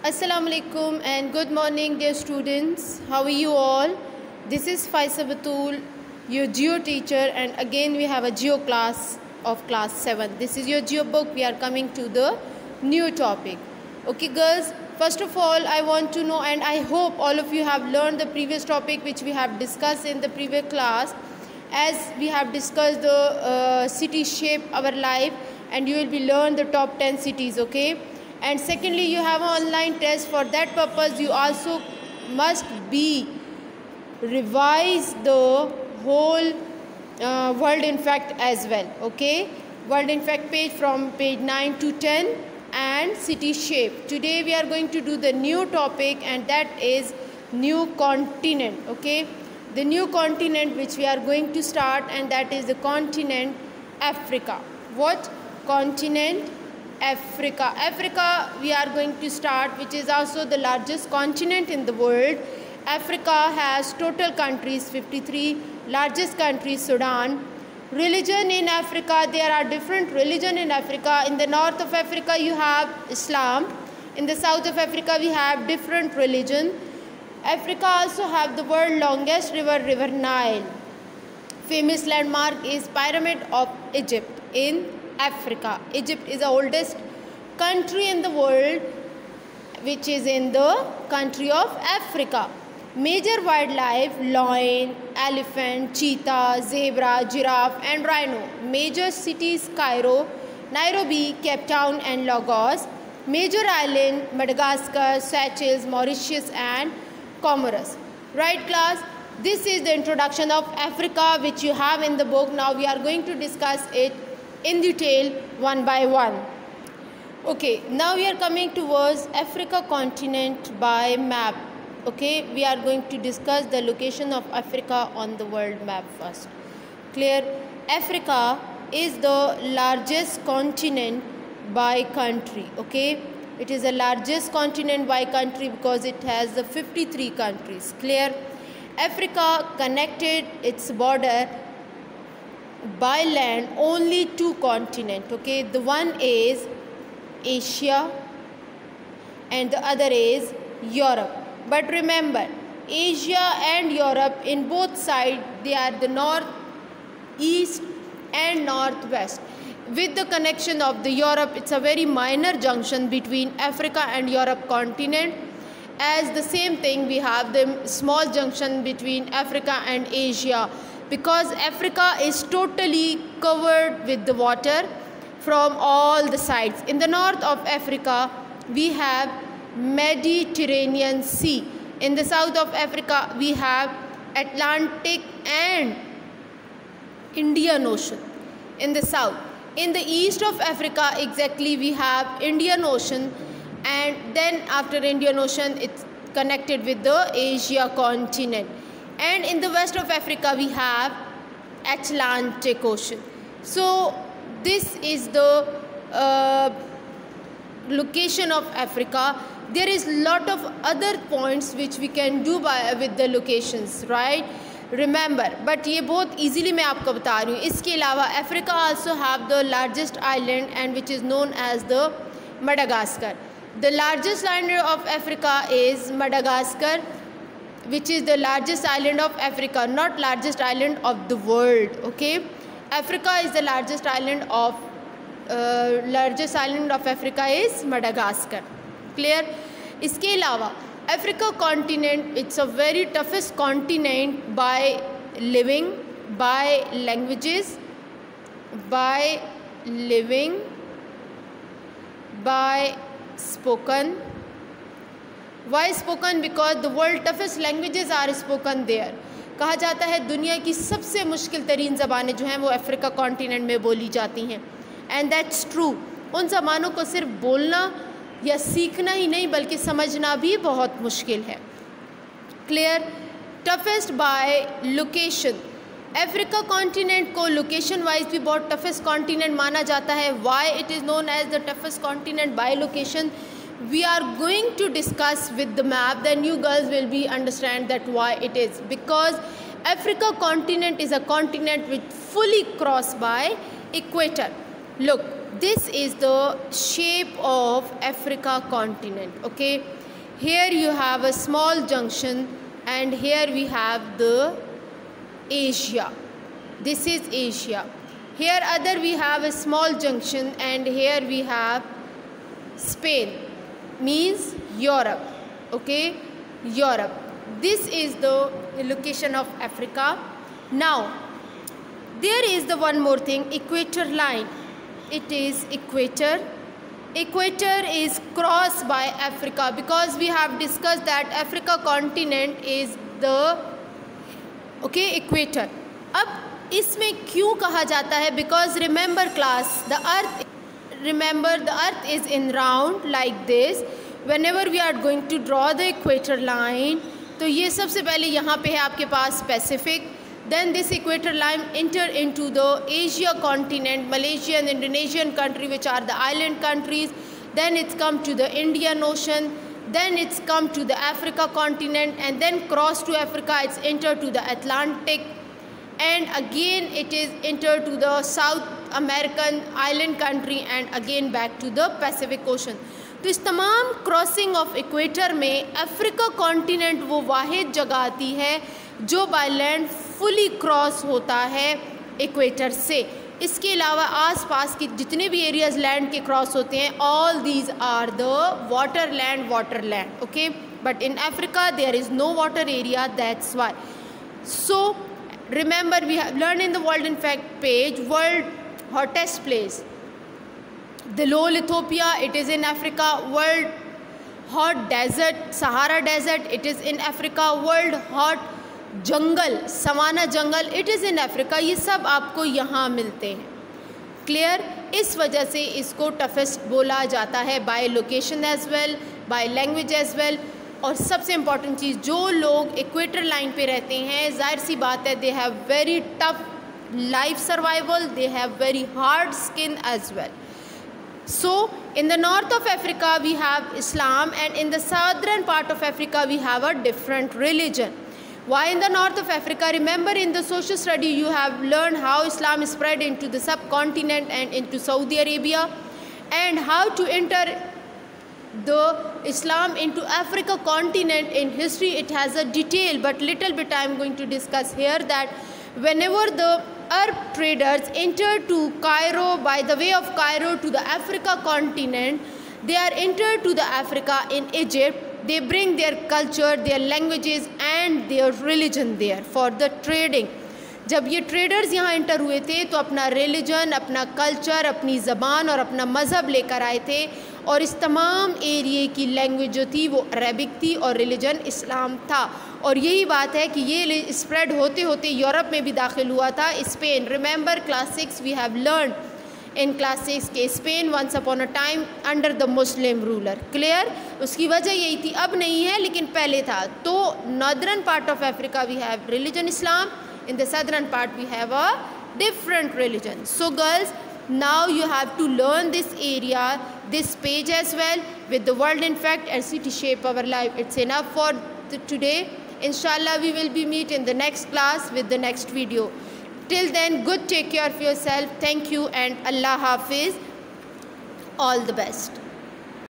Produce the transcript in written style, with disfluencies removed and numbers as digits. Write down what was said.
Assalamu alaikum and good morning dear students. How are you all? This is Faisa Batul, your geo teacher, and again we have a geo class of class 7. This is your geo book. We are coming to the new topic. Okay girls, first of all I want to know, and I hope all of you have learned the previous topic which we have discussed in the previous class, as we have discussed the cities shape our life, and you will be learn the top 10 cities. Okay, and secondly you have an online test. For that purpose you also must be revise the whole world in fact as well. Okay, world in fact page from page 9 to 10 and city shape. Today we are going to do the new topic, and that is new continent. Okay, the new continent which we are going to start, and that is the continent Africa. What continent? Africa. Africa we are going to start, which is also the largest continent in the world. Africa has total countries 53. Largest country Sudan. Religion in Africa, there are different religion in Africa. In the north of Africa you have Islam. In the south of Africa we have different religion. Africa also have the world longest river, River Nile. Famous landmark is Pyramid of Egypt in Africa. Egypt is the oldest country in the world, which is in the country of Africa. Major wildlife: lion, elephant, cheetah, zebra, giraffe and rhino. Major cities: Cairo, Nairobi, Cape Town and Lagos. Major island: Madagascar, Seychelles, Mauritius and Comoros. Right class, this is the introduction of Africa which you have in the book. Now we are going to discuss it in detail one by one. Okay, now we are coming towards Africa continent by map. Okay, we are going to discuss the location of Africa on the world map first. Clear? Africa is the largest continent by country. Okay, it is the largest continent by country because it has the 53 countries. Clear? Africa connected its border by land only two continents. Okay, the one is Asia and the other is Europe. But remember, Asia and Europe, in both sides they are the north, east and northwest. With the connection of the Europe, it's a very minor junction between Africa and Europe continent. As the same thing, we have the small junction between Africa and Asia, because Africa is totally covered with the water from all the sides. In the north of Africa we have Mediterranean Sea. In the south of Africa we have Atlantic and Indian Ocean in the south. In the east of Africa exactly we have Indian Ocean, and then after Indian Ocean it's connected with the Asia continent. And in the west of Africa we have Atlantic Ocean. So this is the location of Africa. There is lot of other points which we can do with the locations, right? Remember, but ये बहुत easily मैं आपको बता रही हूँ. इसके अलावा Africa also have the largest island, and which is known as the Madagascar. The largest island of Africa is Madagascar, which is the largest island of Africa, not largest island of the world. Okay, Africa is the largest island of Africa is Madagascar. Clear? इसके अलावा Africa continent, it's a very toughest continent by living, by languages, by living, by spoken. Why spoken? Because the world toughest languages are spoken there. कहा जाता है दुनिया की सबसे मुश्किल तरीन ज़बानें जो हैं वो अफ्रीका कॉन्टिनेंट में बोली जाती हैं. And that's true. उन ज़बानों को सिर्फ बोलना या सीखना ही नहीं बल्कि समझना भी बहुत मुश्किल है. Clear? Toughest by location. Africa continent को लोकेशन वाइज भी बहुत टफेस्ट कॉन्टिनेंट माना जाता है. Why it is known as the toughest continent by location, we are going to discuss with the map, then you girls will be understand that why it is. Because Africa continent is a continent which fully crossed by equator. Look, this is the shape of Africa continent. Okay, here you have a small junction and here we have the Asia. This is Asia. Here other we have a small junction and here we have Spain, means Europe. Okay, Europe. This is the location of Africa. Now there is the one more thing, equator line. It is equator. Equator is crossed by Africa because we have discussed that Africa continent is the equator. अब इसमें क्यों कहा जाता है? Because remember class, the earth is in round like this. Whenever we are going to draw the equator line, तो ये सबसे पहले यहाँ पे है आपके पास Pacific. Then this equator line enter into the Asia continent, Malaysia and Indonesian country, which are the island countries. Then it's come to the Indian Ocean. Then it's come to the Africa continent, and then cross to Africa. It's entered to the Atlantic, and again it is entered to the South American island country, and again back to the Pacific Ocean. तो इस तमाम crossing of equator में Africa continent वो वाहिद जगह आती है जो by land fully cross होता है इक्वेटर से. इसके अलावा आसपास के जितने भी एरियाज लैंड के क्रॉस होते हैं, all these are the water land. Okay, but in Africa there is no water area, that's why. So remember we have learn in the world in fact page, world hottest place, the Lowell Ethiopia, it is in Africa. World hot desert, Sahara desert, it is in Africa. World hot jungle, Savannah jungle, it is in Africa. ये सब आपको यहाँ मिलते हैं. Clear? इस वजह से इसको टफेस्ट बोला जाता है by location as well, by language as well. और सबसे इम्पॉर्टेंट चीज़, जो लोग इक्वेटर लाइन पे रहते हैं, जाहिर सी बात है, they have very tough life survival, they have very hard skin as well. So in the north of Africa we have Islam, and in the southern part of Africa we have a different religion. Why in the north of Africa? Remember in the social study you have learned how Islam is spread into the subcontinent and into Saudi Arabia, and how to enter the Islam into Africa continent in history. It has a detail, but little bit I am going to discuss here, that whenever the Arab traders entered to Cairo, by the way of Cairo to the Africa continent, they are entered to the Africa in Egypt. They bring their culture, their languages and their religion there for the trading. जब ये traders यहाँ enter हुए थे तो अपना religion, अपना culture, अपनी ज़बान और अपना मज़हब लेकर आए थे, और इस तमाम एरिए की लैंग्वेज जो थी वो अरबिक थी और रिलीजन इस्लाम था. और यही बात है कि ये स्प्रेड होते होते यूरोप में भी दाखिल हुआ था. Spain, remember class 6 we have learn in class 6 के Spain once upon a time under the Muslim ruler. Clear? उसकी वजह यही थी, अब नहीं है लेकिन पहले था. तो northern part of Africa we have religion Islam, in the southern part we have a different religion. So girls, now you have to learn this area, this page as well, with the world in fact and city shape our life. It's enough for today. Inshallah we will be meet in the next class with the next video. Till then, good, take care of yourself. Thank you and Allah Hafiz. All the best.